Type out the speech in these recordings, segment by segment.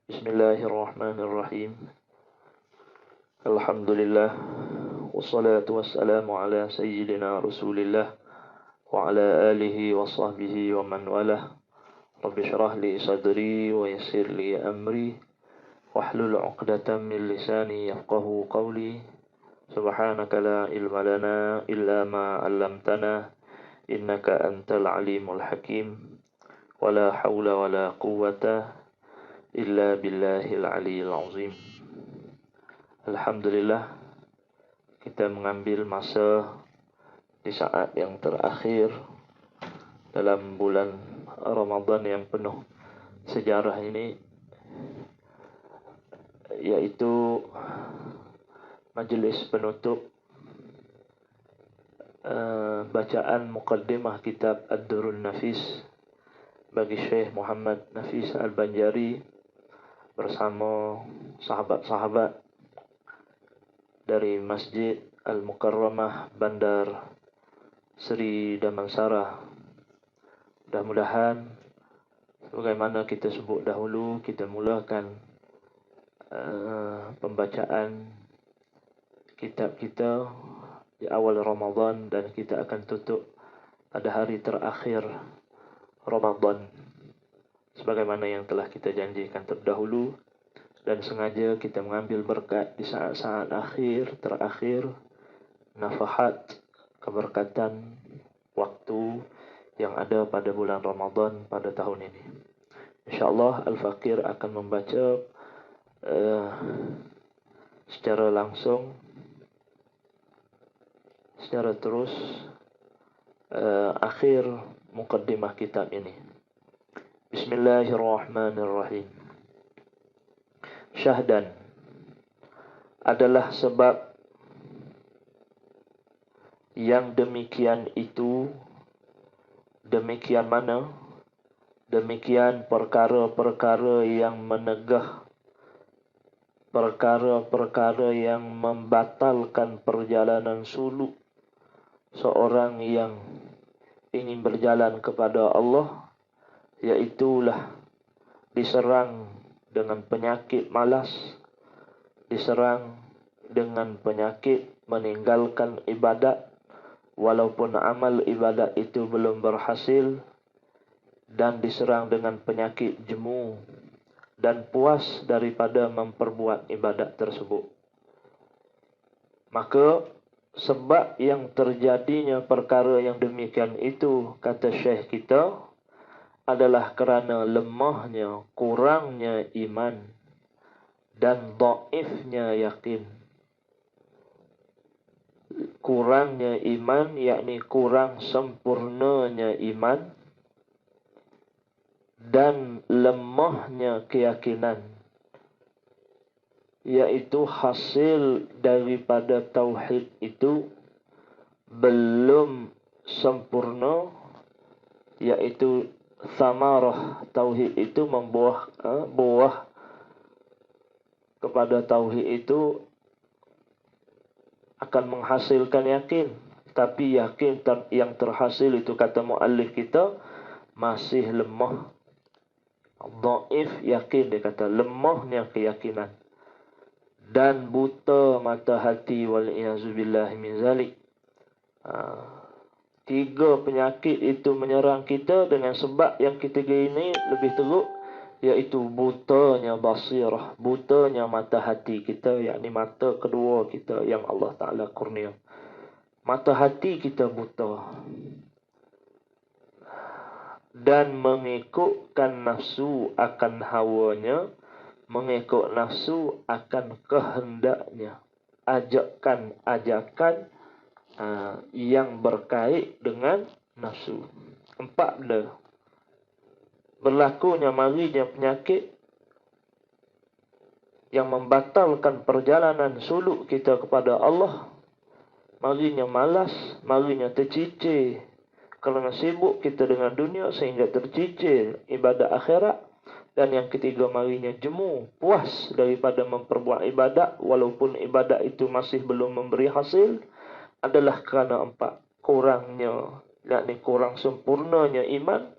Bismillahirrahmanirrahim. Alhamdulillah. Wassalatu wassalamu ala sayyidina Rasulillah wa ala alihi wa sahbihi wa man walah. Rabbi syrah li sadri wa yassir li amri wahlul 'uqdatam min lisani yafqahu qawli. Subhanaka la ilma lana illa ma 'allamtana innaka antal alimul hakim. Wala haula wala quwwata illa billahil aliyil azim. Alhamdulillah, kita mengambil masa di saat yang terakhir dalam bulan Ramadan yang penuh sejarah ini, yaitu majlis penutup bacaan muqaddimah kitab Ad-Durrun Nafis bagi Syekh Muhammad Nafis Al-Banjari bersama sahabat-sahabat dari Masjid Al-Mukarramah Bandar Seri Damansara. Mudah-mudahan sebagaimana kita sebut dahulu, kita mulakan pembacaan kitab kita di awal Ramadan dan kita akan tutup pada hari terakhir Ramadan sebagaimana yang telah kita janjikan terdahulu, dan sengaja kita mengambil berkat di saat-saat terakhir nafahat keberkatan waktu yang ada pada bulan Ramadan pada tahun ini. InsyaAllah Al-Fakir akan membaca secara langsung, secara terus akhir muqaddimah kitab ini. Bismillahirrahmanirrahim. Syahdan adalah sebab yang demikian itu. Demikian mana? Demikian perkara-perkara yang menegah, perkara-perkara yang membatalkan perjalanan suluk seorang yang ingin berjalan kepada Allah, iaitulah diserang dengan penyakit malas, diserang dengan penyakit meninggalkan ibadat walaupun amal ibadat itu belum berhasil, dan diserang dengan penyakit jemu dan puas daripada memperbuat ibadat tersebut. Maka sebab yang terjadinya perkara yang demikian itu, kata Syekh kita, adalah kerana lemahnya, kurangnya iman dan dhaifnya yakin. Kurangnya iman, yakni kurang sempurnanya iman, dan lemahnya keyakinan, yaitu hasil daripada tauhid itu belum sempurna, yaitu samarah tauhid itu membuah buah kepada tauhid itu akan menghasilkan yakin. Tapi yakin yang terhasil itu, kata muallif kita, masih lemah, dhaif yakin, dia kata lemahnya keyakinan, dan buta mata hati, wal iazubillah min zalik. Tiga penyakit itu menyerang kita dengan sebab yang ketiga ini lebih teruk, iaitu butanya basirah, butanya mata hati kita, yakni mata kedua kita yang Allah Ta'ala kurnia. Mata hati kita buta dan mengikutkan nafsu akan hawanya, mengikut nafsu akan kehendaknya, ajakan yang berkait dengan nafsu. Empat benda. Berlakunya marinya penyakit yang membatalkan perjalanan suluk kita kepada Allah. Marinya malas, marinya tercicir kerana sibuk kita dengan dunia sehingga tercicir ibadat akhirat. Dan yang ketiga, marinya jemu, puas daripada memperbuat ibadat walaupun ibadat itu masih belum memberi hasil, adalah kerana empat. Kurangnya, yakni kurang sempurnanya iman,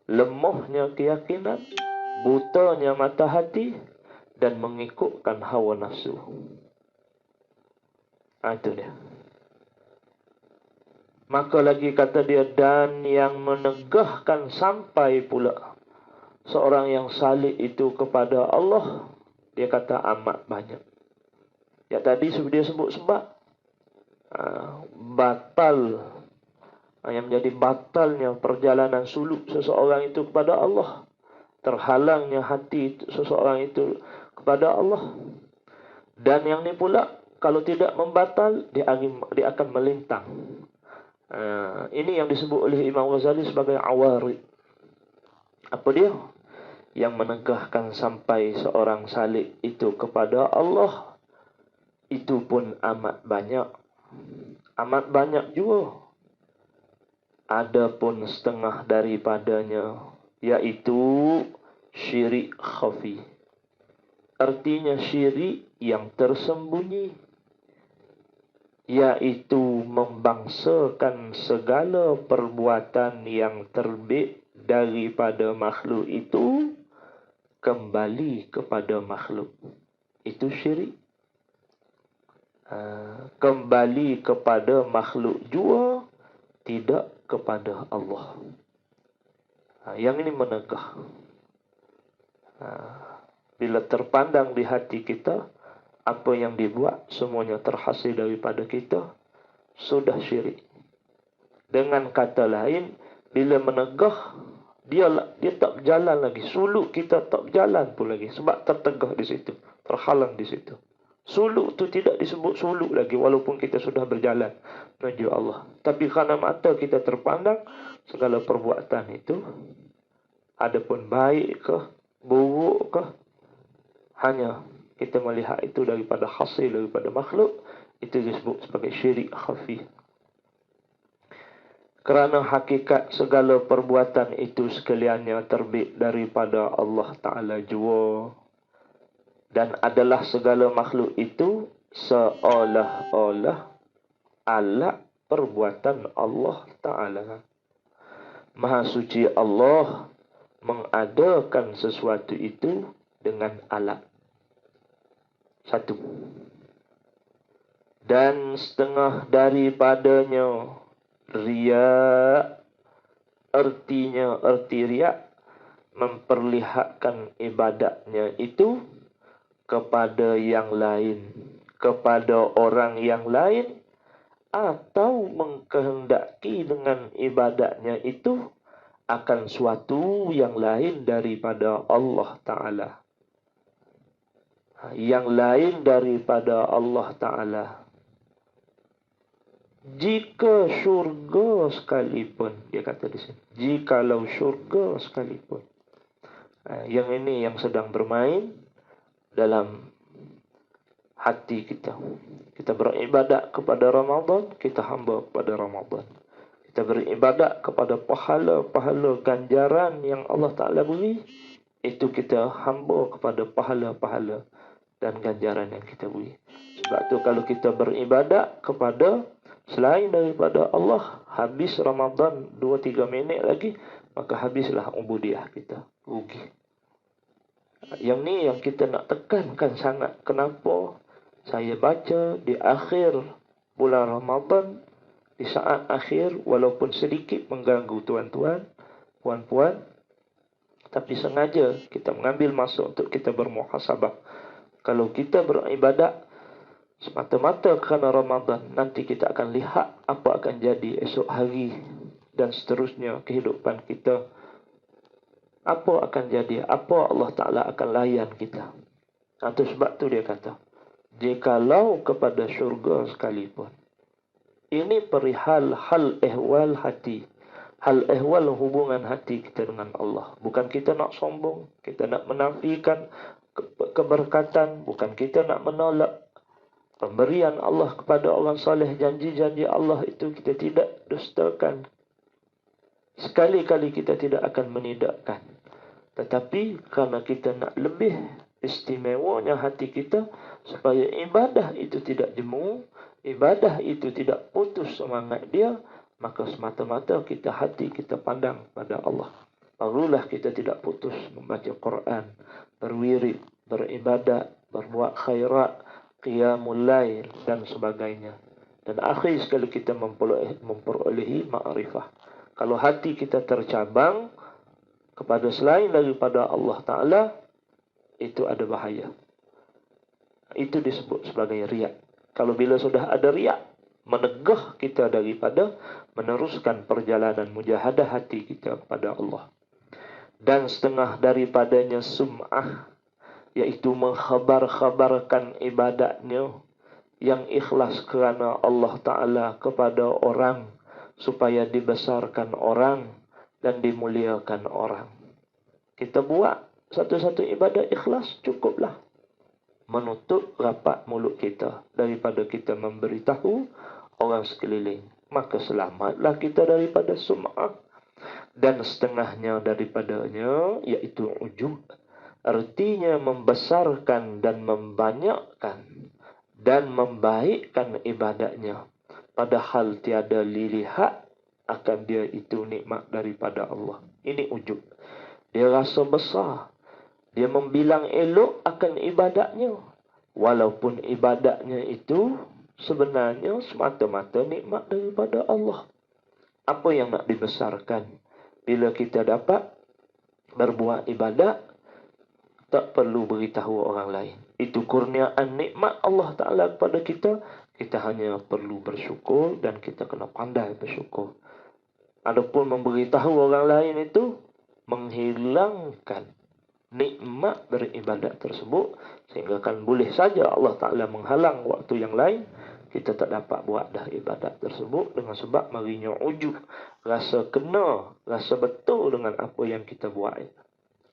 lemahnya keyakinan, butanya mata hati, dan mengikutkan hawa nafsu. Itu dia. Maka lagi kata dia, dan yang menegahkan sampai pula seorang yang salih itu kepada Allah, dia kata amat banyak. Ya tadi dia sebut sebab batal, yang menjadi batalnya perjalanan suluk seseorang itu kepada Allah, terhalangnya hati seseorang itu kepada Allah. Dan yang ni pula, kalau tidak membatal, dia akan melintang. Ini yang disebut oleh Imam Ghazali sebagai awarid. Apa dia? Yang menegahkan sampai seorang salik itu kepada Allah, itu pun amat banyak. Amat banyak juga. Adapun setengah daripadanya, yaitu syirik khafi. Artinya syirik yang tersembunyi, yaitu membangsakan segala perbuatan yang terbit daripada makhluk itu kembali kepada makhluk. Itu syirik. Kembali kepada makhluk jua, tidak kepada Allah. Yang ini menegah. Bila terpandang di hati kita, apa yang dibuat semuanya terhasil daripada kita, sudah syirik. Dengan kata lain, bila menegah, dia tak berjalan lagi. Suluk kita tak berjalan pun lagi, sebab tertegah di situ, terhalang di situ. Suluk tu tidak disebut suluk lagi, walaupun kita sudah berjalan menuju Allah. Tapi kerana mata kita terpandang segala perbuatan itu, adapun baik ke buruk ke, hanya kita melihat itu daripada hasil daripada makhluk, itu disebut sebagai syirik khafi. Kerana hakikat segala perbuatan itu sekaliannya terbit daripada Allah Ta'ala jua, dan adalah segala makhluk itu seolah-olah alat perbuatan Allah Ta'ala. Maha suci Allah mengadakan sesuatu itu dengan alat. Satu. Dan setengah daripadanya riya. Arti riya memperlihatkan ibadatnya itu kepada yang lain, kepada orang yang lain, atau mengkehendaki dengan ibadatnya itu akan suatu yang lain daripada Allah Ta'ala. Yang lain daripada Allah Ta'ala. Jika syurga sekalipun, dia kata di sini, jikalau syurga sekalipun. Yang ini yang sedang bermain dalam hati kita. Kita beribadat kepada Ramadan, kita hamba kepada Ramadan. Kita beribadat kepada pahala-pahala ganjaran yang Allah Ta'ala beri, itu kita hamba kepada pahala-pahala dan ganjaran yang kita beri. Sebab tu kalau kita beribadat kepada selain daripada Allah, habis Ramadan 2-3 minit lagi, maka habislah ubudiah kita. Rugi. Yang ni yang kita nak tekankan sangat. Kenapa saya baca di akhir bulan Ramadan, di saat akhir, walaupun sedikit mengganggu tuan-tuan, puan-puan, tapi sengaja kita mengambil masa untuk kita bermuhasabah. Kalau kita beribadat semata-mata kerana Ramadan, nanti kita akan lihat apa akan jadi esok hari dan seterusnya kehidupan kita. Apa akan jadi, apa Allah Ta'ala akan layan kita. Itu sebab tu dia kata, jikalau kepada syurga sekalipun. Ini perihal hal ehwal hati. Hal ehwal hubungan hati kita dengan Allah. Bukan kita nak sombong, kita nak menafikan keberkatan, bukan kita nak menolak pemberian Allah kepada orang saleh, janji-janji Allah itu kita tidak dustakan. Sekali-kali kita tidak akan menidakkan. Tetapi kerana kita nak lebih istimewanya hati kita, supaya ibadah itu tidak jemu, ibadah itu tidak putus semangat dia, maka semata-mata hati kita pandang pada Allah. barulah kita tidak putus membaca Quran, berwirid, beribadat, berbuat khairat, qiyamul lail dan sebagainya. Dan akhir sekali kita memperolehi ma'rifah. Kalau hati kita tercabang kepada selain daripada Allah Ta'ala, itu ada bahaya. Itu disebut sebagai riak. Kalau bila sudah ada riak, menegah kita daripada meneruskan perjalanan mujahadah hati kita kepada Allah. Dan setengah daripadanya sum'ah, yaitu mengkhabar-khabarkan ibadatnya yang ikhlas kerana Allah Ta'ala kepada orang, supaya dibesarkan orang dan dimuliakan orang. Kita buat satu-satu ibadat ikhlas, cukuplah menutup rapat mulut kita daripada kita memberitahu orang sekeliling. Maka selamatlah kita daripada sum'ah. Dan setengahnya daripadanya, iaitu ujub, artinya membesarkan dan membanyakkan dan membaikkan ibadatnya, padahal tiada dilihat akan dia itu nikmat daripada Allah. Ini ujub. Dia rasa besar, dia membilang elok akan ibadatnya, walaupun ibadatnya itu sebenarnya semata-mata nikmat daripada Allah. Apa yang nak dibesarkan? Bila kita dapat berbuat ibadat, tak perlu beritahu orang lain. Itu kurniaan nikmat Allah Ta'ala kepada kita. Kita hanya perlu bersyukur dan kita kena pandai bersyukur. Adapun memberitahu orang lain itu menghilangkan nikmat beribadat tersebut, sehingga kan boleh saja Allah Ta'ala menghalang waktu yang lain, kita tak dapat buat dah ibadat tersebut dengan sebab marinya ujub, rasa kena, rasa betul dengan apa yang kita buat.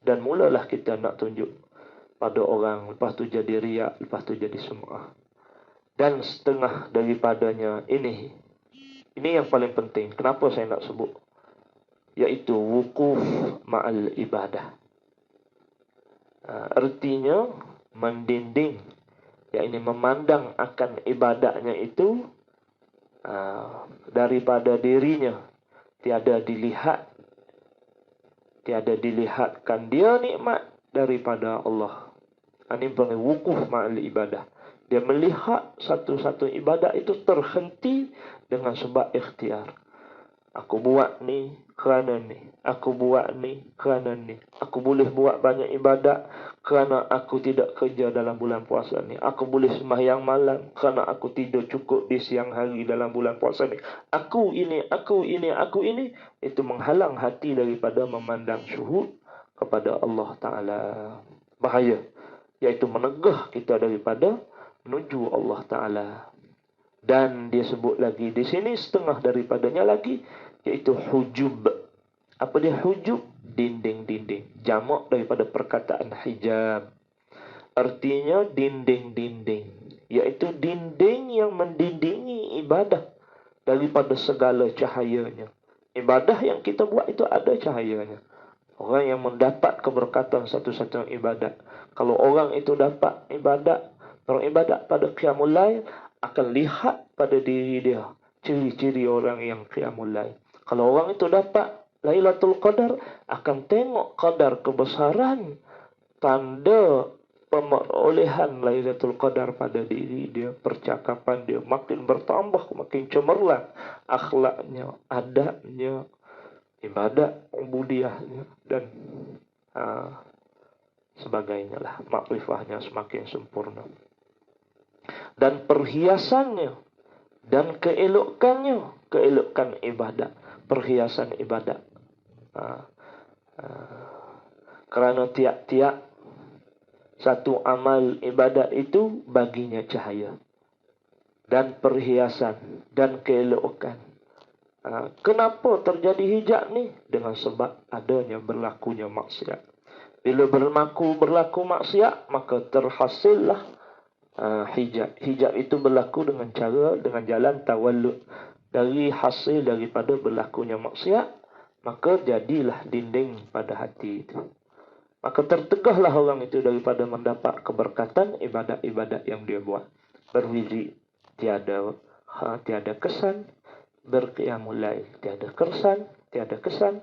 Dan mulalah kita nak tunjuk pada orang, lepas tu jadi riak, lepas tu jadi sum'ah. Dan setengah daripadanya ini yang paling penting. Kenapa saya nak sebut? Iaitu wukuf ma'al ibadah. Artinya mendinding, yakni memandang akan ibadatnya itu daripada dirinya, tiada dilihatkan dia nikmat daripada Allah. Ini panggil wukuf ma'al ibadah. Dia melihat satu-satu ibadat itu terhenti dengan sebab ikhtiar. Aku buat ni kerana ni. Aku buat ni kerana ni. Aku boleh buat banyak ibadat kerana aku tidak kerja dalam bulan puasa ni. Aku boleh sembahyang malam kerana aku tidur cukup di siang hari dalam bulan puasa ni. Aku ini. Itu menghalang hati daripada memandang syuhud kepada Allah Ta'ala. Bahaya. Iaitu menegah kita daripada menuju Allah Ta'ala. Dan dia sebut lagi di sini setengah daripadanya lagi, iaitu hujub. Apa dia hujub? Dinding-dinding. Jamak daripada perkataan hijab. Artinya dinding-dinding. Iaitu dinding yang mendindingi ibadah daripada segala cahayanya. Ibadah yang kita buat itu ada cahayanya. Orang yang mendapat keberkatan satu-satu ibadat. Kalau orang itu dapat beribadat pada qiyamul lail, akan lihat pada diri dia ciri-ciri orang yang qiyamul lail. Kalau orang itu dapat Lailatul Qadar, akan tengok qadar kebesaran, tanda pemerolehan Lailatul Qadar pada diri dia, percakapan dia makin bertambah, makin cemerlang akhlaknya, adabnya, ibadat, ubudiyahnya dan sebagainya lah. Makrifahnya semakin sempurna. Dan perhiasannya dan keelokannya, keelokan ibadat, perhiasan ibadat. Kerana tiap-tiap satu amal ibadat itu baginya cahaya dan perhiasan dan keelokan. Kenapa terjadi hijab ni? Dengan sebab adanya berlakunya maksiat. Bila berlaku maksiat, maka terhasillah hijab. Hijab itu berlaku dengan jalan tawallud. Dari hasil daripada berlakunya maksiat, maka jadilah dinding pada hati itu. Maka tertegahlah orang itu daripada mendapat keberkatan ibadat-ibadat yang dia buat. Berwirid tiada kesan, berqiyamul lail tiada kesan,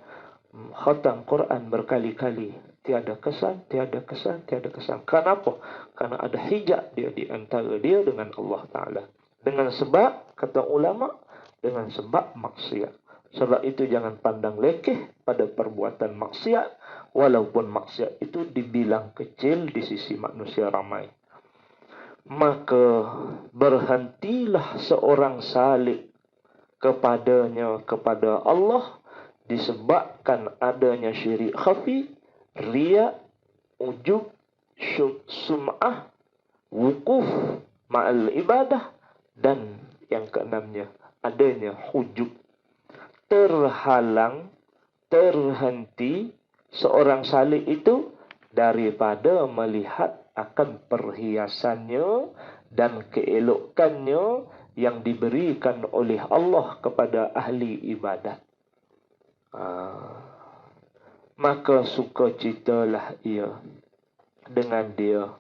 khatam Quran berkali-kali, tiada kesan, tiada kesan, tiada kesan. Kenapa? Karena ada hijab dia di antara dia dengan Allah Ta'ala. Dengan sebab, kata ulama, dengan sebab maksiat. Sebab itu jangan pandang lekeh pada perbuatan maksiat, walaupun maksiat itu dibilang kecil di sisi manusia ramai. Maka berhentilah seorang salik kepadanya, kepada Allah, disebabkan adanya syirik khafi, riya, ujub, sum'ah, wukuf ma'al ibadah, dan yang keenamnya adanya hujub. Terhalang, terhenti seorang salik itu daripada melihat akan perhiasannya dan keelokannya yang diberikan oleh Allah kepada ahli ibadat. Maka sukacitalah ia dengan dia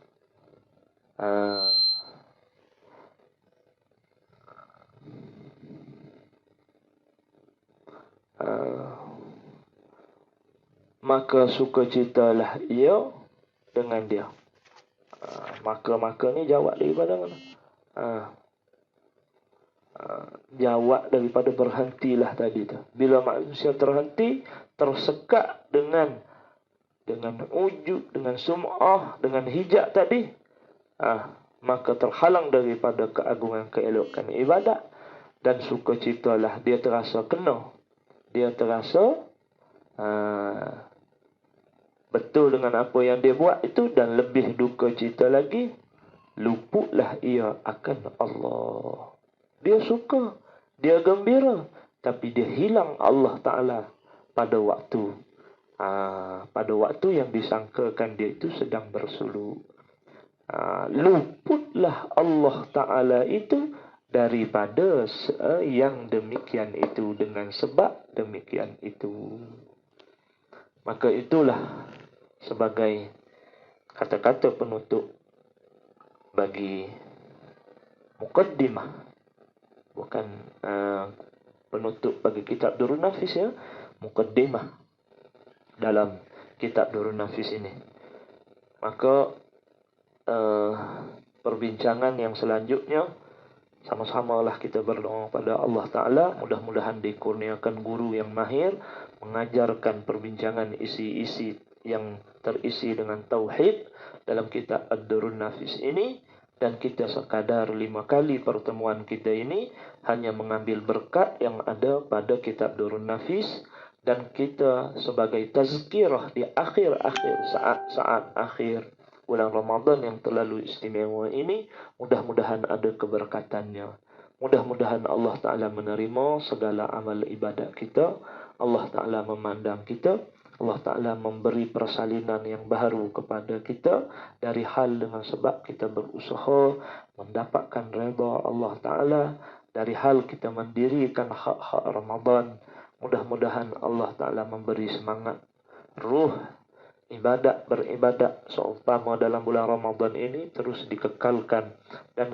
maka sukacitalah ia dengan dia. Maka ni jawab daripada mana? Jawab daripada berhentilah tadi tu. Bila manusia terhenti, tersekat dengan ujub, dengan sum'ah, dengan hijab tadi, maka terhalang daripada keagungan keelokan ibadat, dan sukacitalah dia terasa kena, dia terasa betul dengan apa yang dia buat itu, dan lebih duka cita lagi, luputlah ia akan Allah. Dia suka, dia gembira, tapi dia hilang Allah Ta'ala pada waktu yang disangkakan dia itu sedang bersuluk. Luputlah Allah Ta'ala itu daripada yang demikian itu, dengan sebab demikian itu. Maka itulah sebagai kata-kata penutup bagi muqaddimah, bukan penutup bagi kitab Durrun Nafis, ya, muqaddimah dalam kitab Durrun Nafis ini. Maka perbincangan yang selanjutnya, sama-samalah kita berdoa pada Allah Ta'ala, mudah-mudahan dikurniakan guru yang mahir mengajarkan perbincangan isi-isi yang terisi dengan tauhid dalam kitab Ad-Durrun Nafis ini, dan kita sekadar 5 kali pertemuan kita ini hanya mengambil berkat yang ada pada kitab Durrun Nafis, dan kita sebagai tazkirah di akhir-akhir saat-saat akhir bulan Ramadan yang terlalu istimewa ini, mudah-mudahan ada keberkatannya. Mudah-mudahan Allah Ta'ala menerima segala amal ibadat kita, Allah Ta'ala memandang kita, Allah Ta'ala memberi persalinan yang baru kepada kita dari hal dengan sebab kita berusaha mendapatkan redha Allah Ta'ala, dari hal kita mendirikan hak-hak Ramadan. Mudah-mudahan Allah Ta'ala memberi semangat ruh beribadat seumpama dalam bulan Ramadan ini terus dikekalkan, dan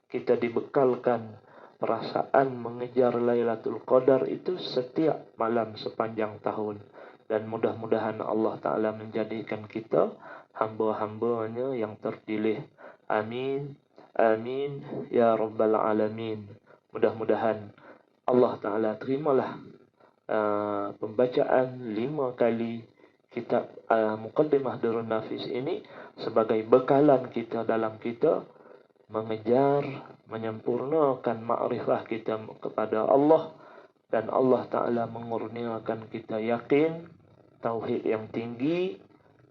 kita dibekalkan perasaan mengejar Lailatul Qadar itu setiap malam sepanjang tahun. Dan mudah-mudahan Allah Ta'ala menjadikan kita hamba-hambanya yang terpilih. Amin. Amin. Ya Rabbal Alamin. Mudah-mudahan Allah Ta'ala terimalah pembacaan 5 kali kitab Muqaddimah Durrun Nafis ini sebagai bekalan kita dalam kita mengejar, menyempurnakan ma'rifah kita kepada Allah, dan Allah Ta'ala mengurniakan kita yakin, tauhid yang tinggi,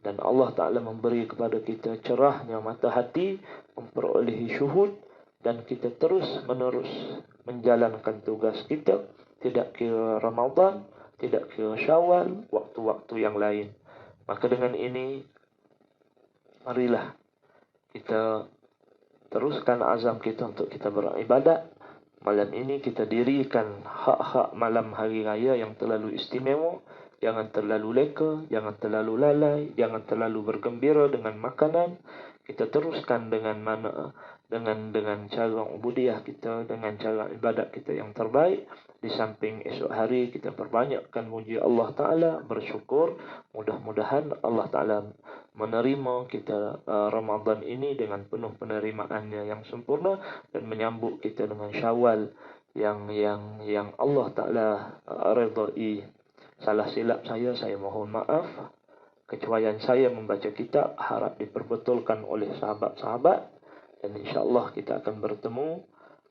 dan Allah Ta'ala memberi kepada kita cerahnya mata hati, memperolehi syuhud, dan kita terus menerus menjalankan tugas kita, tidak kira Ramadan, tidak kira Syawal, waktu-waktu yang lain. Maka dengan ini, marilah kita teruskan azam kita untuk kita beribadat. Malam ini kita dirikan hak-hak malam hari raya yang terlalu istimewa. Jangan terlalu leka, jangan terlalu lalai, jangan terlalu bergembira dengan makanan. kita teruskan dengan cara ubudiyah kita, dengan cara ibadat kita yang terbaik. Di samping esok hari kita perbanyakkan muji Allah Ta'ala, bersyukur. Mudah-mudahan Allah Ta'ala menerima kita Ramadan ini dengan penuh penerimaannya yang sempurna, dan menyambut kita dengan Syawal yang Allah Ta'ala redai. Salah silap saya mohon maaf. Kecuaian saya membaca kitab harap diperbetulkan oleh sahabat-sahabat, dan insya-Allah kita akan bertemu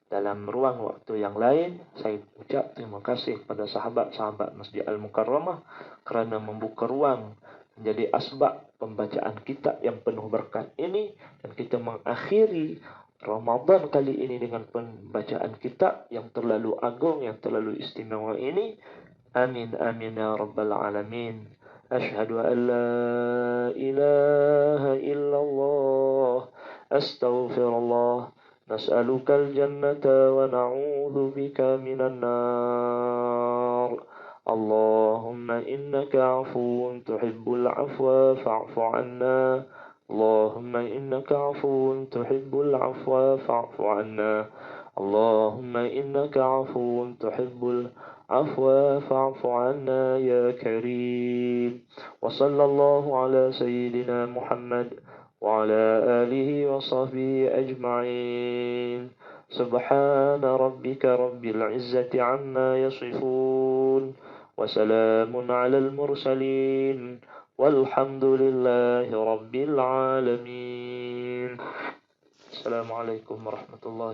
dalam ruang waktu yang lain. Saya ucap terima kasih kepada sahabat-sahabat Masjid Al-Mukarramah kerana membuka ruang menjadi asbab pembacaan kitab yang penuh berkat ini, dan kita mengakhiri Ramadan kali ini dengan pembacaan kitab yang terlalu agung, yang terlalu istimewa ini. Amin amin ya rabbal alamin. أشهد أن لا إله إلا الله أستغفر الله نسألك الجنة ونعوذ بك من النار اللهم إنك عفو تحب العفو فاعف عنا اللهم إنك عفو تحب العفو فاعف عنا اللهم إنك عفو تحب العفو فاعف عنا يا كريم. وصلى الله على سيدنا محمد وعلى آله وصحبه أجمعين. سبحان ربك رب العزة عما يصفون وسلام على المرسلين والحمد لله رب العالمين. السلام عليكم ورحمة الله.